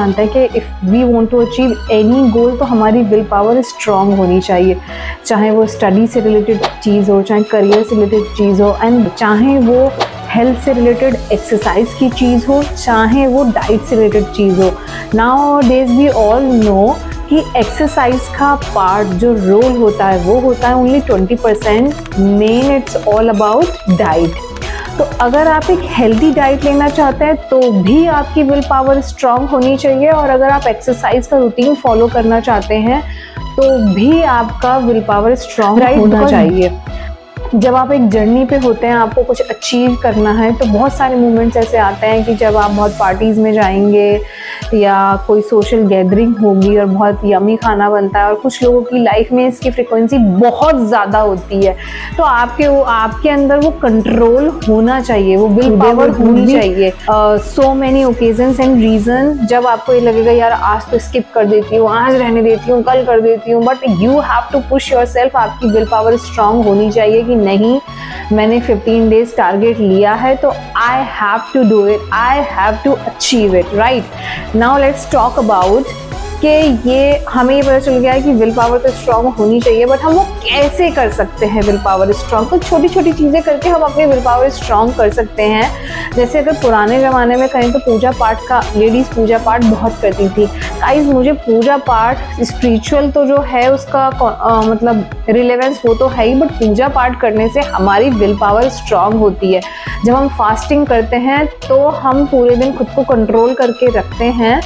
जानता है कि if we want to achieve any goal तो हमारी विल पावर स्ट्रांग होनी चाहिए, चाहे वो स्टडी से रिलेटेड चीज़ हो, चाहे करियर से रिलेटेड चीज़ हो, एंड चाहे वो हेल्थ से रिलेटेड एक्सरसाइज की चीज़ हो, चाहे वो डाइट से रिलेटेड चीज़ हो। Nowadays we all know कि एक्सरसाइज का पार्ट जो रोल होता है वो होता है only 20%, main it's all about diet. तो अगर आप एक हेल्दी डाइट लेना चाहते हैं तो भी आपकी विल पावर स्ट्रांग होनी चाहिए, और अगर आप एक्सरसाइज का रूटीन फॉलो करना चाहते हैं तो भी आपका विल पावर स्ट्रांग होना चाहिए। जब आप एक जर्नी पे होते हैं, आपको कुछ अचीव करना है, तो बहुत सारे मोमेंट्स ऐसे आते हैं कि जब आप बहुत पार्टीज़ में जाएंगे या कोई सोशल गैदरिंग होगी और बहुत यमी खाना बनता है, और कुछ लोगों की लाइफ में इसकी फ्रिक्वेंसी बहुत ज़्यादा होती है, तो आपके अंदर वो कंट्रोल होना चाहिए, वो विल पावर होनी चाहिए। So many occasions and reason जब आपको ये लगेगा यार आज तो स्किप कर देती हूँ, आज रहने देती हूँ, कल कर देती हूँ, but you have to push yourself. आपकी विल पावर स्ट्रांग होनी चाहिए कि नहीं, मैंने 15 डेज टारगेट लिया है तो I have to do it, I have to achieve it, right. Now let's talk about कि ये हमें ये पता चल गया है कि विल पावर तो स्ट्रांग होनी चाहिए, बट हम वो कैसे कर सकते हैं विल पावर स्ट्रांग। तो छोटी छोटी चीज़ें करके हम अपनी विल पावर स्ट्रांग कर सकते हैं। जैसे अगर पुराने ज़माने में कहें तो पूजा पाठ का, लेडीज़ पूजा पाठ बहुत करती थी। गाइस, मुझे पूजा पाठ स्पिरिचुअल तो जो है उसका मतलब रिलेवेंस वो तो है ही, बट पूजा पाठ करने से हमारी विल पावर स्ट्रांग होती है। जब हम फास्टिंग करते हैं तो हम पूरे दिन खुद को कंट्रोल करके रखते हैं,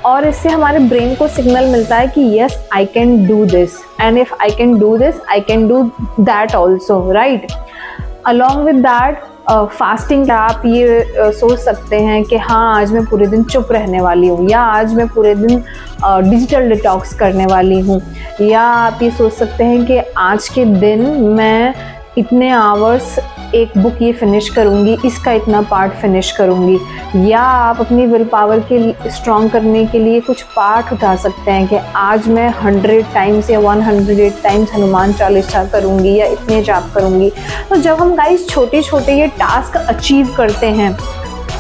और इससे हमारे ब्रेन को सिग्नल मिलता है कि yes I can do this, and if I can do this I can do that also, right. Along with that fasting आप ये सोच सकते हैं कि हाँ आज मैं पूरे दिन चुप रहने वाली हूँ, या आज मैं पूरे दिन डिजिटल डिटॉक्स करने वाली हूँ, या आप ये सोच सकते हैं कि आज के दिन मैं इतने आवर्स एक बुक ये फिनिश करूँगी, इसका इतना पार्ट फिनिश करूँगी। या आप अपनी विल पावर के स्ट्रॉन्ग करने के लिए कुछ पार्ट उठा सकते हैं कि आज मैं 100 टाइम्स या 108 टाइम्स हनुमान चालीसा करूँगी या इतने जाप करूँगी। तो जब हम गाइस छोटे छोटे ये टास्क अचीव करते हैं,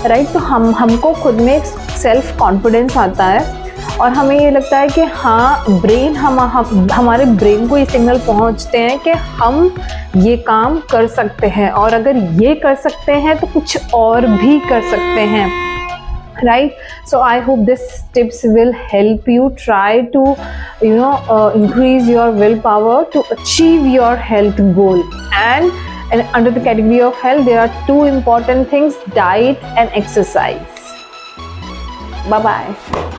राइट, तो हमको खुद में सेल्फ कॉन्फिडेंस आता है, और हमें ये लगता है कि हाँ ब्रेन हमारे ब्रेन को ये सिग्नल पहुंचते हैं कि हम ये काम कर सकते हैं, और अगर ये कर सकते हैं तो कुछ और भी कर सकते हैं, right? So I hope this tips will help you try to increase your willpower to achieve your health goal. And under the category of health there are two important things: diet and exercise. Bye bye.